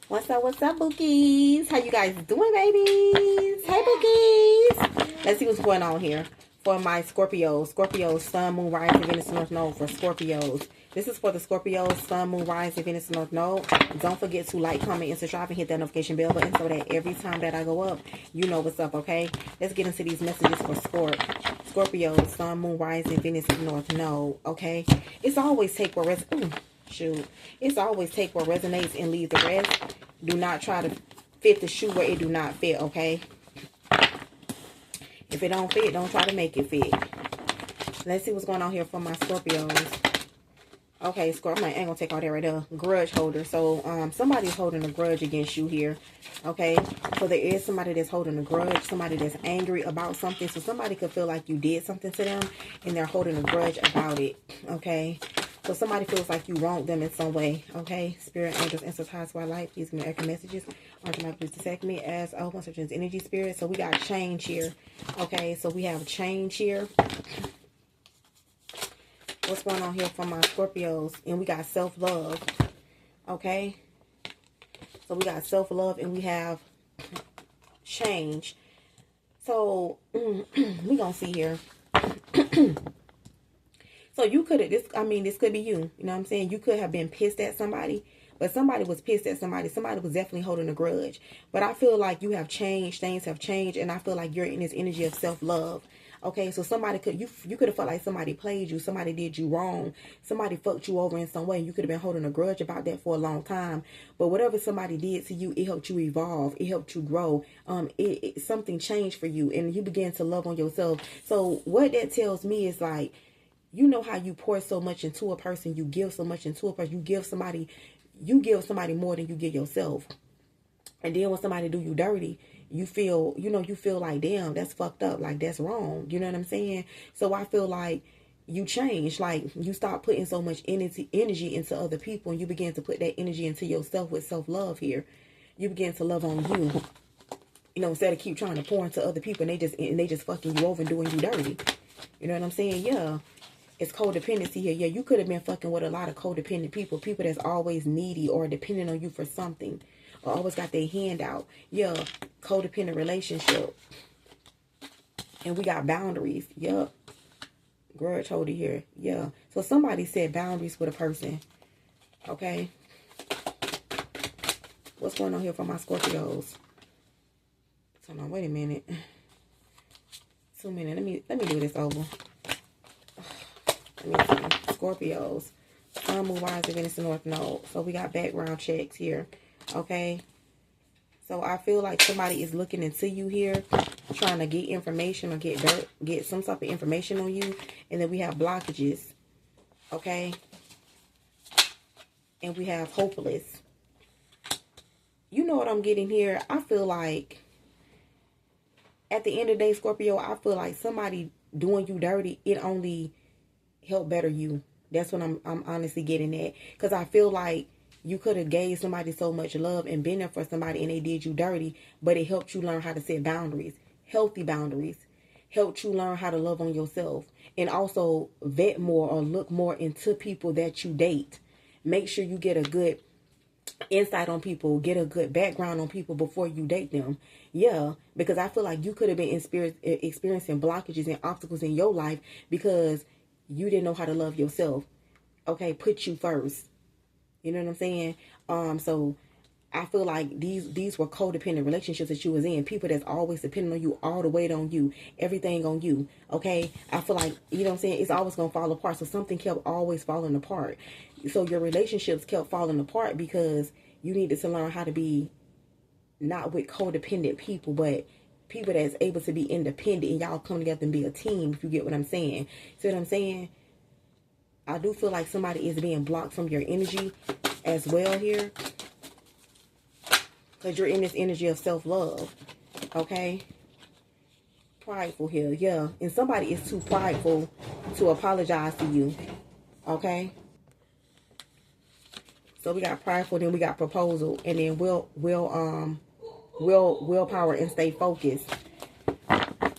What's up, Bookies? How you guys doing, babies? Hey, Bookies. Let's see what's going on here for my Scorpios. Scorpios, Sun, Moon, Rising, Venus, North Node for Scorpios. This is for the Scorpios, Sun, Moon, Rising, Venus, North Node. Don't forget to like, comment, and subscribe, and hit that notification bell button so that every time that I go up, you know what's up, okay? Let's get into these messages for Scorpios, Sun, Moon, Rising, Venus, North Node, okay? It's always take what It's always take what resonates and leave the rest. Do not try to fit the shoe where it do not fit, okay? If it don't fit, don't try to make it fit. Let's see what's going on here for my Scorpios. Okay, Scorpio, I ain't gonna take all that right there. Grudge holder. So, somebody's holding a grudge against you here. Okay, so there is somebody that's holding a grudge, somebody that's angry about something. So somebody could feel like you did something to them and they're holding a grudge about it. Okay, so somebody feels like you wronged them in some way. Okay, spirit, angels, ancestors, white light, please give me accurate messages. Please detect me as a whole bunch of energy spirit. So we got change here. Okay, so we have change here. What's going on here for my Scorpios? And we got self-love. Okay, so we got self-love and we have change. So we gonna see here. So you could have, this could be you. You know what I'm saying? You could have been pissed at somebody, but somebody was pissed at somebody. Somebody was definitely holding a grudge. But I feel like you have changed. Things have changed. And I feel like you're in this energy of self-love. Okay, so somebody you could have felt like somebody played you. Somebody did you wrong. Somebody fucked you over in some way. You could have been holding a grudge about that for a long time. But whatever somebody did to you, it helped you evolve. It helped you grow. Something changed for you. And you began to love on yourself. So what that tells me is like, you know how you pour so much into a person, you give so much into a person, you give somebody more than you give yourself. And then when somebody do you dirty, you feel like, damn, that's fucked up, like that's wrong. You know what I'm saying? So I feel like you change, like you stop putting so much energy into other people and you begin to put that energy into yourself with self-love here. You begin to love on you. You know, instead of keep trying to pour into other people and they just fucking you over and doing you dirty. You know what I'm saying? Yeah. It's codependency here. Yeah, you could have been fucking with a lot of codependent people. People that's always needy or dependent on you for something. Or always got their hand out. Yeah, codependent relationship. And we got boundaries. Yup. Grudge holder here. Yeah. So somebody set boundaries with a person. Okay. What's going on here for my Scorpios? Hold on, wait a minute. 2 minutes. Let me do this over. Let me see. Scorpios. Sun, Moon, Rising, Venus, North Node. So we got background checks here. Okay. So I feel like somebody is looking into you here, trying to get information or get some type of information on you. And then we have blockages. Okay. And we have hopeless. You know what I'm getting here? I feel like at the end of the day, Scorpio, I feel like somebody doing you dirty, it only help better you. That's what I'm honestly getting at. Because I feel like you could have gave somebody so much love and been there for somebody and they did you dirty, but it helped you learn how to set boundaries, healthy boundaries, helped you learn how to love on yourself, and also vet more or look more into people that you date. Make sure you get a good insight on people, get a good background on people before you date them. Yeah, because I feel like you could have been experiencing blockages and obstacles in your life because you didn't know how to love yourself. Okay, put you first. You know what I'm saying? So I feel like these were codependent relationships that you was in. People that's always depending on you, all the weight on you, everything on you. Okay, I feel like, you know what I'm saying, it's always gonna fall apart. So something kept always falling apart. So your relationships kept falling apart because you needed to learn how to be not with codependent people, but people that's able to be independent and y'all come together and be a team, if you get what I'm saying. See what I'm saying? I do feel like somebody is being blocked from your energy as well here. Because you're in this energy of self-love. Okay? Prideful here. Yeah. And somebody is too prideful to apologize to you. Okay? So we got prideful, then we got proposal, and then willpower and stay focused.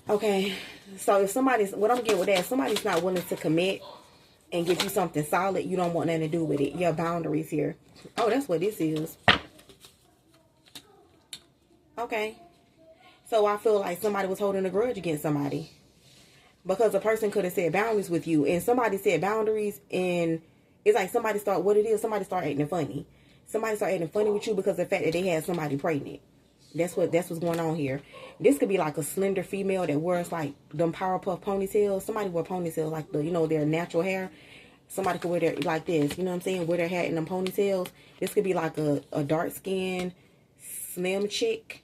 Okay, so if somebody's, what I'm getting with that, if somebody's not willing to commit and give you something solid, you don't want nothing to do with it. Your boundaries here. Oh, that's what this is. Okay. So I feel like somebody was holding a grudge against somebody. Because a person could have said boundaries with you. And somebody said boundaries. And it's like somebody start acting funny. Somebody start acting funny with you because of the fact that they had somebody pregnant. That's what's going on here. This could be like a slender female that wears like them Powerpuff ponytails. Somebody wear ponytails like their natural hair. Somebody could wear their like this. You know what I'm saying? Wear their hair in them ponytails. This could be like a dark skinned slim chick.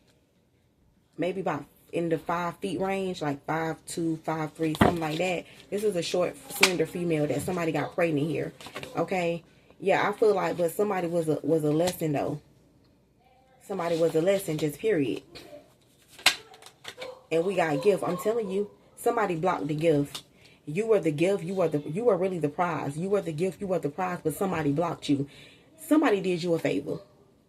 Maybe about in the 5 feet range, like 5'2", 5'3", something like that. This is a short, slender female that somebody got pregnant here. Okay, yeah, I feel like, but somebody was a lesson though. Somebody was a lesson, just period. And we got a gift. I'm telling you, somebody blocked the gift. You were the gift. You were really the prize. You were the gift. You were the prize, but somebody blocked you. Somebody did you a favor.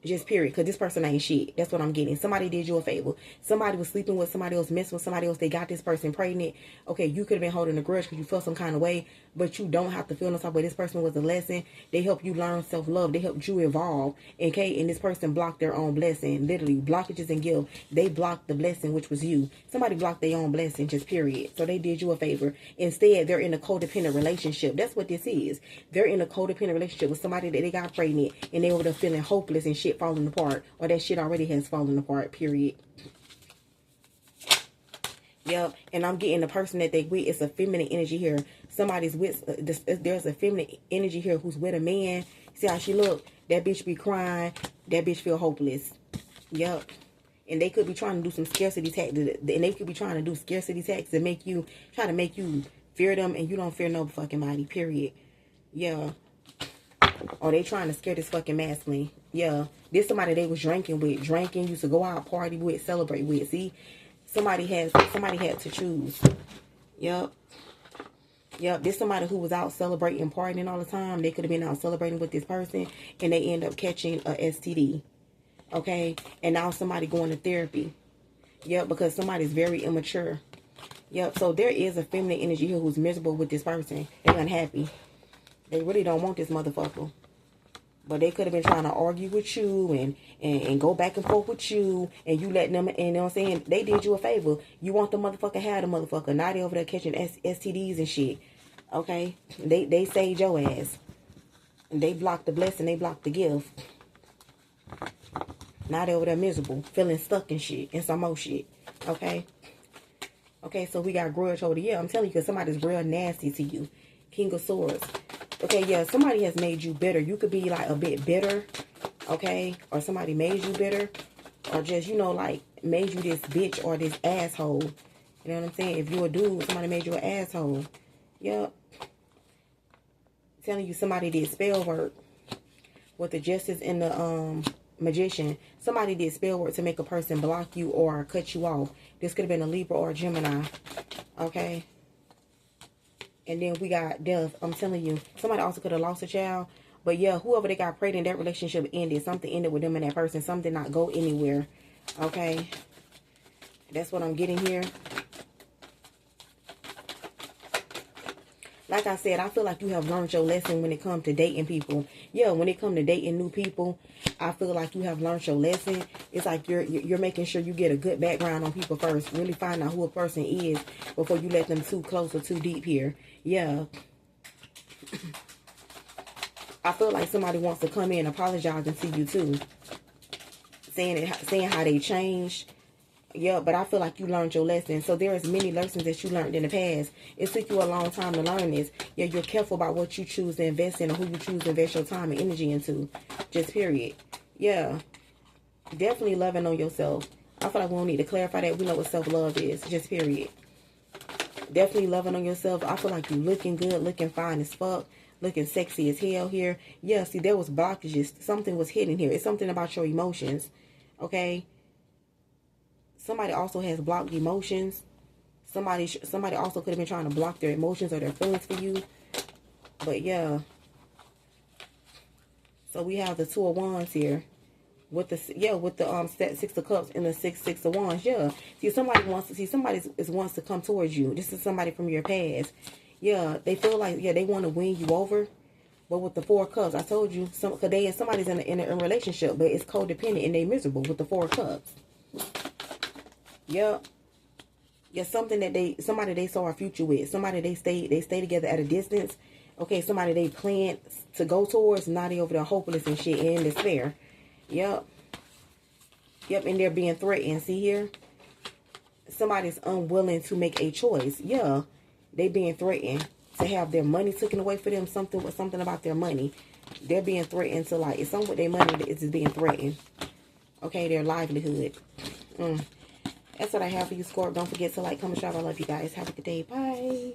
Just period. Because this person ain't shit. That's what I'm getting. Somebody did you a favor. Somebody was sleeping with somebody else, messing with somebody else. They got this person pregnant. Okay, you could have been holding a grudge because you felt some kind of way. But you don't have to feel no type of way. This person was a lesson. They helped you learn self-love. They helped you evolve. Okay, and this person blocked their own blessing. Literally, blockages and guilt. They blocked the blessing, which was you. Somebody blocked their own blessing, just period. So they did you a favor. Instead, they're in a codependent relationship. That's what this is. They're in a codependent relationship with somebody that they got pregnant. And they were there feeling hopeless and shit falling apart, or that shit already has fallen apart, period. Yep, and I'm getting the person that they with, it's a feminine energy here. Somebody's with, there's a feminine energy here who's with a man. See how she look? That bitch be crying. That bitch feel hopeless. Yep. And they could be trying to do some scarcity tax, and they could be trying to do scarcity tax to try to make you fear them, and you don't fear no fucking body, period. Yeah. Or they trying to scare this fucking masculine. Yeah. This somebody they was drinking with. Drinking, used to go out, party with, celebrate with. See? Somebody had to choose. Yep. Yep. This somebody who was out celebrating, partying all the time. They could have been out celebrating with this person. And they end up catching a STD. Okay? And now somebody going to therapy. Yep. Because somebody's very immature. Yep. So there is a feminine energy here who's miserable with this person. They're unhappy. They really don't want this motherfucker. But they could have been trying to argue with you and go back and forth with you. And you letting them, and you know what I'm saying? They did you a favor. You want the motherfucker, have the motherfucker. Now they over there catching STDs and shit. Okay? They saved your ass. And they blocked the blessing. They blocked the gift. Now they over there miserable. Feeling stuck and shit. And some more shit. Okay? Okay, so we got grudge over here. I'm telling you, because somebody's real nasty to you. King of Swords. Okay, yeah, somebody has made you bitter. You could be like a bit bitter, okay? Or somebody made you bitter. Or just, like, made you this bitch or this asshole. You know what I'm saying? If you're a dude, somebody made you an asshole. Yep. Telling you somebody did spell work with the Justice and the Magician. Somebody did spell work to make a person block you or cut you off. This could have been a Libra or a Gemini. Okay? And then we got death. I'm telling you, somebody also could have lost a child. But yeah, whoever they got pregnant, that relationship ended. Something ended with them and that person. Something did not go anywhere. Okay. That's what I'm getting here. Like I said, I feel like you have learned your lesson when it comes to dating people. Yeah, when it comes to dating new people, I feel like you have learned your lesson. It's like you're making sure you get a good background on people first. Really find out who a person is before you let them too close or too deep here. Yeah. I feel like somebody wants to come in apologizing to you too. Saying how they changed. Yeah, but I feel like you learned your lesson. So there is many lessons that you learned in the past. It took you a long time to learn this. Yeah, you're careful about what you choose to invest in or who you choose to invest your time and energy into. Just period. Yeah. Definitely loving on yourself. I feel like we don't need to clarify that. We know what self-love is. Just period. Definitely loving on yourself. I feel like you looking good, looking fine as fuck, looking sexy as hell here. Yeah, see, there was blockages. Something was hidden here. It's something about your emotions. Okay? Somebody also has blocked emotions. Somebody also could have been trying to block their emotions or their feelings for you. But yeah. So we have the Two of Wands here. With the Six of Cups and the Six of Wands. Yeah. See, somebody wants to come towards you. This is somebody from your past. Yeah, they feel like they want to win you over. But with the Four of Cups, I told you, somebody's in a relationship, but it's codependent and they miserable with the Four of Cups. Yep. Yeah, somebody they saw a future with. Somebody they stay together at a distance. Okay, somebody they plan to go towards. Now they over there hopeless and shit and despair. Yep. Yep, and they're being threatened. See here? Somebody's unwilling to make a choice. Yeah. They being threatened to have their money taken away for them. Something about their money. They're being threatened to, like, it's something with their money that is being threatened. Okay, their livelihood. That's what I have for you, Scorp. Don't forget to like, comment, subscribe. I love you guys. Have a good day. Bye.